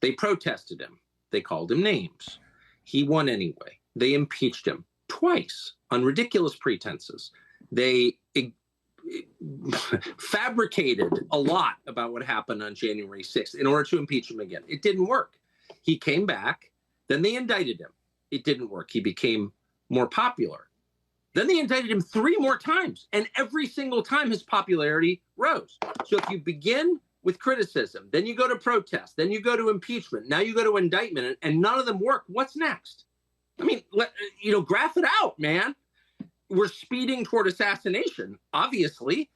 they protested him. They called him names. He won anyway. They impeached him twice on ridiculous pretenses. They fabricated a lot about what happened on January 6th in order to impeach him again. It didn't work. He came back. Then they indicted him. It didn't work. He became more popular. Then they indicted him 3 more times, and every single time his popularity rose. So if you begin with criticism, then you go to protest, then you go to impeachment, now you go to indictment, and none of them work, what's next? I mean, graph it out, man. We're speeding toward assassination, obviously,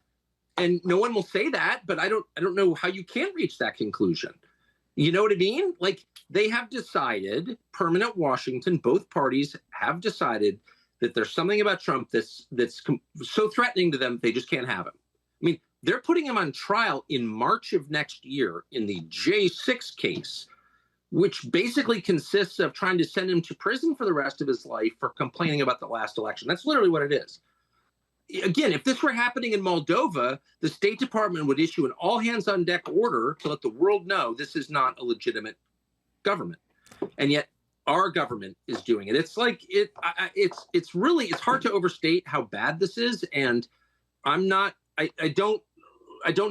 and no one will say that, but I don't know how you can reach that conclusion. You know what I mean? Like, they have decided, permanent Washington, both parties have decided that there's something about Trump that's so threatening to them, they just can't have him. I mean, they're putting him on trial in March of next year in the J6 case, which basically consists of trying to send him to prison for the rest of his life for complaining about the last election. That's literally what it is. Again, if this were happening in Moldova, the State Department would issue an all-hands-on-deck order to let the world know this is not a legitimate government. And yet our government is doing it. It's like it's hard to overstate how bad this is. And I don't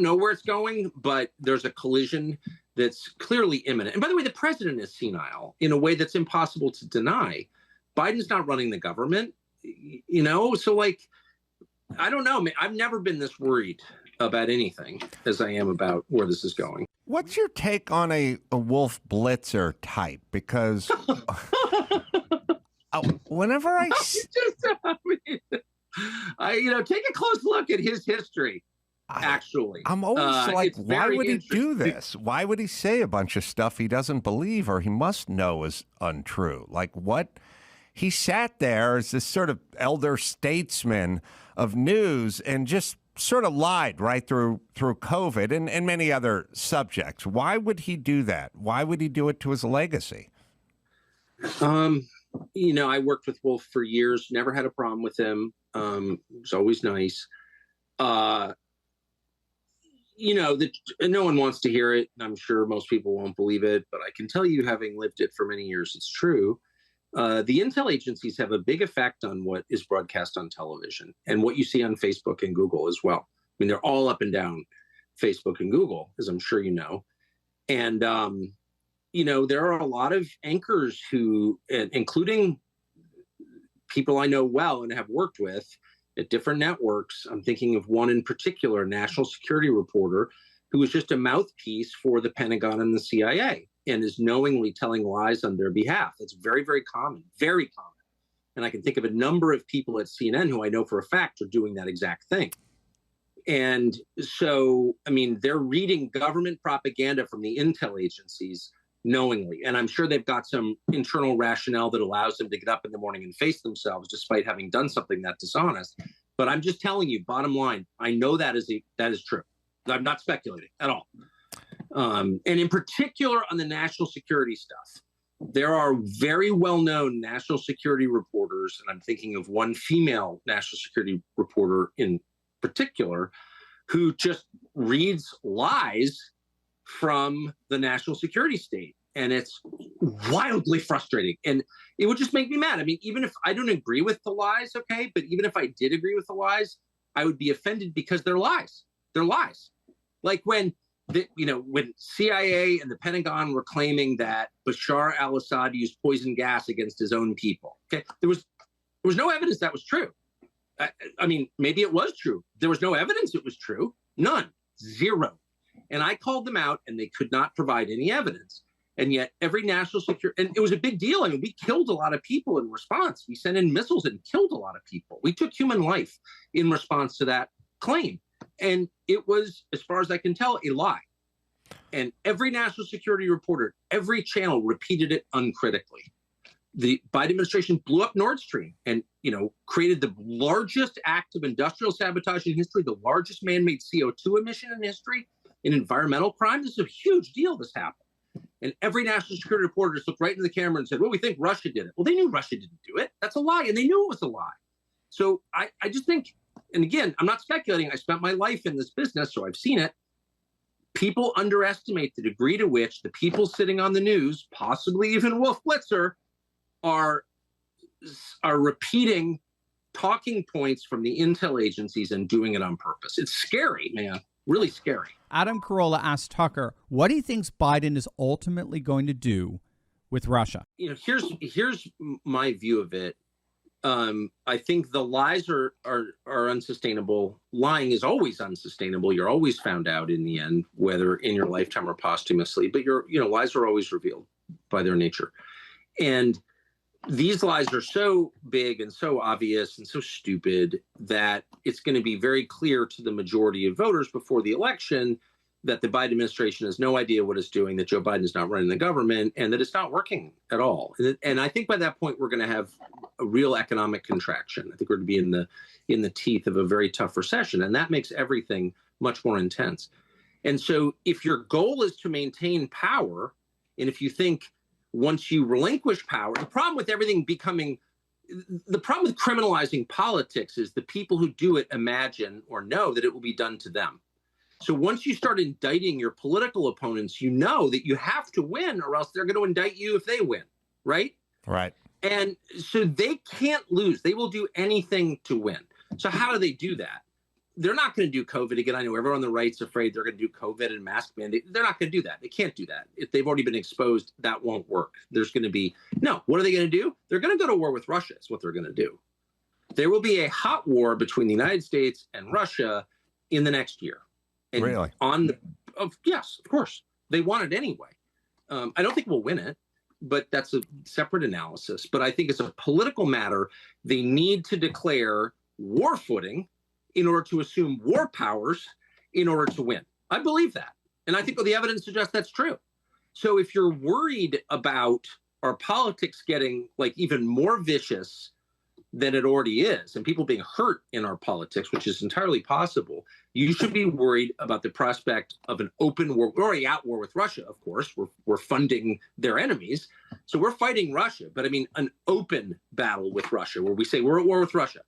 know where it's going, but there's a collision that's clearly imminent. And by the way, the president is senile in a way that's impossible to deny. Biden's not running the government, so like, I don't know. I've never been this worried about anything as I am about where this is going. What's your take on a Wolf Blitzer type? Because whenever I take a close look at his history. Actually, I'm always like, why would he do this? Why would he say a bunch of stuff he doesn't believe or he must know is untrue? Like, what? He sat there as this sort of elder statesman of news and just sort of lied right through COVID and many other subjects. Why would he do that? Why would he do it to his legacy? I worked with Wolf for years, never had a problem with him. It was always nice. No one wants to hear it, and I'm sure most people won't believe it, but I can tell you, having lived it for many years, it's true. The intel agencies have a big effect on what is broadcast on television and what you see on Facebook and Google as well. I mean, they're all up and down Facebook and Google, as I'm sure you know. And, there are a lot of anchors who, including people I know well and have worked with at different networks. I'm thinking of one in particular, a national security reporter, who was just a mouthpiece for the Pentagon and the CIA and is knowingly telling lies on their behalf. That's very, very common, very common. And I can think of a number of people at CNN who I know for a fact are doing that exact thing. And so, I mean, they're reading government propaganda from the intel agencies knowingly. And I'm sure they've got some internal rationale that allows them to get up in the morning and face themselves despite having done something that dishonest. But I'm just telling you, bottom line, I know that is true. I'm not speculating at all. And in particular on the national security stuff, there are very well-known national security reporters, and I'm thinking of one female national security reporter in particular, who just reads lies from the national security state. And it's wildly frustrating. And it would just make me mad. I mean, even if I don't agree with the lies, okay, but even if I did agree with the lies, I would be offended because they're lies. They're lies. Like when CIA and the Pentagon were claiming that Bashar al-Assad used poison gas against his own people. Okay, there was no evidence that was true. I mean, maybe it was true. There was no evidence it was true. None. Zero. And I called them out, and they could not provide any evidence. And yet every national security, and it was a big deal. I mean, we killed a lot of people in response. We sent in missiles and killed a lot of people. We took human life in response to that claim. And it was, as far as I can tell, a lie. And every national security reporter, every channel repeated it uncritically. The Biden administration blew up Nord Stream and, created the largest act of industrial sabotage in history, the largest man-made CO2 emission in history, an environmental crime. This is a huge deal. This happened. And every national security reporter just looked right into the camera and said, well, we think Russia did it. Well, they knew Russia didn't do it. That's a lie. And they knew it was a lie. So I just think, and again, I'm not speculating. I spent my life in this business, so I've seen it. People underestimate the degree to which the people sitting on the news, possibly even Wolf Blitzer, are repeating talking points from the intel agencies and doing it on purpose. It's scary, man. Really scary. Adam Carolla asked Tucker, what he thinks Biden is ultimately going to do with Russia. Here's my view of it. I think the lies are unsustainable. Lying is always unsustainable. You're always found out in the end, whether in your lifetime or posthumously. But lies are always revealed by their nature. And these lies are so big and so obvious and so stupid that it's going to be very clear to the majority of voters before the election that the Biden administration has no idea what it's doing, that Joe Biden is not running the government, and that it's not working at all. And I think by that point, we're going to have a real economic contraction. I think we're going to be in the teeth of a very tough recession, and that makes everything much more intense. And so if your goal is to maintain power, and if you think once you relinquish power, the problem with criminalizing politics is the people who do it imagine or know that it will be done to them. So once you start indicting your political opponents, you know that you have to win or else they're going to indict you if they win, right? Right. And so they can't lose. They will do anything to win. So how do they do that? They're not going to do COVID again. I know everyone on the right's afraid they're going to do COVID and mask mandate. They're not going to do that. They can't do that. If they've already been exposed, that won't work. There's going to be no. What are they going to do? They're going to go to war with Russia. Is what they're going to do. There will be a hot war between the United States and Russia in the next year. And really? Yes, of course. They want it anyway. I don't think we'll win it, but that's a separate analysis. But I think as a political matter, they need to declare war footing in order to assume war powers in order to win. I believe that. And I think the evidence suggests that's true. So if you're worried about our politics getting even more vicious than it already is, and people being hurt in our politics, which is entirely possible, you should be worried about the prospect of an open war. We're already at war with Russia, of course. We're funding their enemies. So we're fighting Russia. But I mean, an open battle with Russia where we say we're at war with Russia.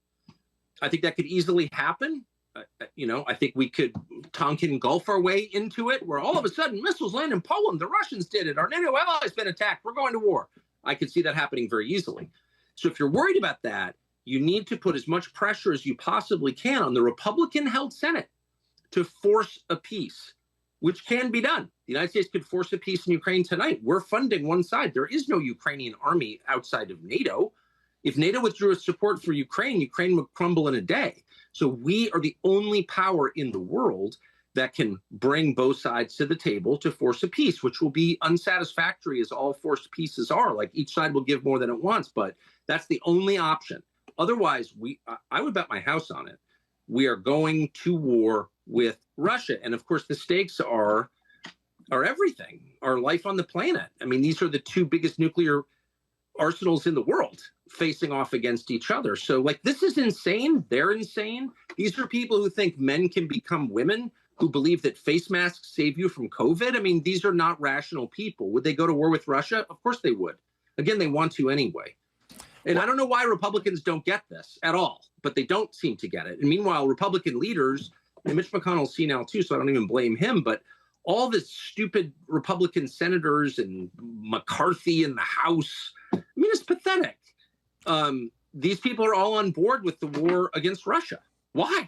I think that could easily happen. I think we could Tonkin Gulf our way into it, where all of a sudden missiles land in Poland. The Russians did it. Our NATO allies been attacked. We're going to war. I could see that happening very easily. So if you're worried about that, you need to put as much pressure as you possibly can on the Republican-held Senate to force a peace, which can be done. The United States could force a peace in Ukraine tonight. We're funding one side. There is no Ukrainian army outside of NATO. If NATO withdrew its support for Ukraine, Ukraine would crumble in a day. So we are the only power in the world that can bring both sides to the table to force a peace, which will be unsatisfactory as all forced peaces are. Like each side will give more than it wants, but that's the only option. Otherwise, I would bet my house on it. We are going to war with Russia. And of course, the stakes are everything, our life on the planet. I mean, these are the two biggest nuclear arsenals in the world facing off against each other. So this is insane. They're insane. These are people who think men can become women, who believe that face masks save you from COVID. I mean, these are not rational people. Would they go to war with Russia? Of course they would. Again, they want to anyway. And I don't know why Republicans don't get this at all, but they don't seem to get it. And meanwhile, Republican leaders, and Mitch McConnell's senile too, so I don't even blame him, but all the stupid Republican senators and McCarthy in the House, I mean, it's pathetic. These people are all on board with the war against Russia. Why?